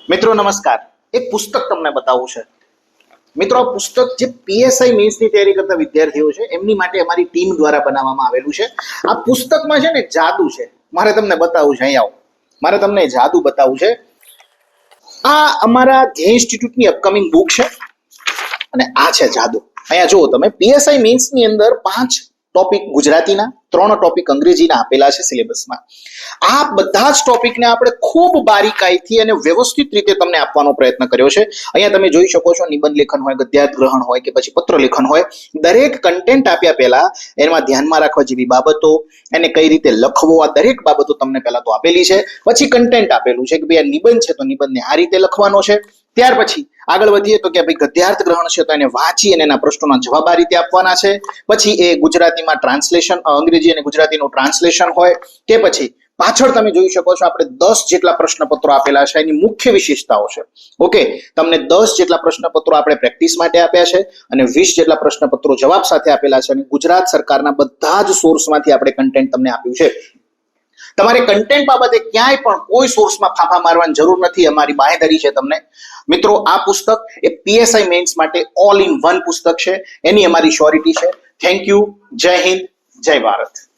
મિત્રો નમસ્કાર. એક પુસ્તક તમને બતાવવું છે. મિત્રો આ પુસ્તક જે પીએસઆઈ મેન્સની તૈયારી કરતા વિદ્યાર્થીઓ છે એમની માટે અમારી ટીમ દ્વારા બનાવવામાં આવેલું છે. આ પુસ્તકમાં છે ને જાદુ છે. મારે તમને બતાવવું છે. અહીં આવો. મારે તમને જાદુ બતાવવું છે. આ અમારા ધ્યેય ઇન્સ્ટિટ્યૂટની અપકમિંગ બુક છે અને આ છે જાદુ. અહીંયા જુઓ તમે, પીએસઆઈ મેન્સની અંદર 5 ટોપિક ગુજરાતીના, 3 ટોપિક અંગ્રેજીના આપેલા છે સિલેબસમાં. આ બધા જ ટોપિકને આપણે ખૂબ બારીકાઈથી અને વ્યવસ્થિત રીતે તમને આપવાનો પ્રયત્ન કર્યો છે. અહીંયા તમે જોઈ શકો છો, નિબંધ લેખન હોય, ગદ્યાર્થ ગ્રહણ હોય કે પછી પત્ર લેખન હોય, દરેક કન્ટેન્ટ આપ્યા પહેલા એમાં ધ્યાનમાં રાખવા જેવી બાબતો, એને કઈ રીતે લખવો, આ દરેક બાબતો તમને પહેલા તો આપેલી છે. પછી કન્ટેન્ટ આપેલું છે કે ભાઈ આ નિબંધ છે તો નિબંધને આ રીતે લખવાનો છે. ત્યાર પછી આગળ વધીએ તો કે ભાઈ ગદ્યાર્થ ગ્રહણ છે તો એને વાંચી અને એના પ્રશ્નોના જવાબ આ રીતે આપવાના છે. પછી એ ગુજરાતીમાં ટ્રાન્સલેશન, અંગ્રેજી અને ગુજરાતીનું ટ્રાન્સલેશન હોય કે પછી પાછળ તમે જોઈ શકો છો આપણે 10 જેટલા પ્રશ્નપત્રો આપેલા છે. એની મુખ્ય વિશેષતાઓ છે. ઓકે, તમને 10 જેટલા પ્રશ્નપત્રો આપણે પ્રેક્ટિસ માટે આપ્યા છે અને 20 જેટલા પ્રશ્નપત્રો જવાબ સાથે આપેલા છે અને ગુજરાત સરકારના બધા જ સોર્સમાંથી આપણે કન્ટેન્ટ તમને આપ્યું છે. તમારે કન્ટેન્ટ બાબતે ક્યાંય પણ કોઈ સોર્સમાં ફાંફા મારવાની જરૂર નથી. અમારી બાંહેધરી છે તમને. મિત્રો આ પુસ્તક એ પીએસઆઈ મેન્સ માટે ઓલ ઇન વન પુસ્તક છે. એની અમારી શ્યોરિટી છે. Thank you. જય હિન્દ, જય ભારત.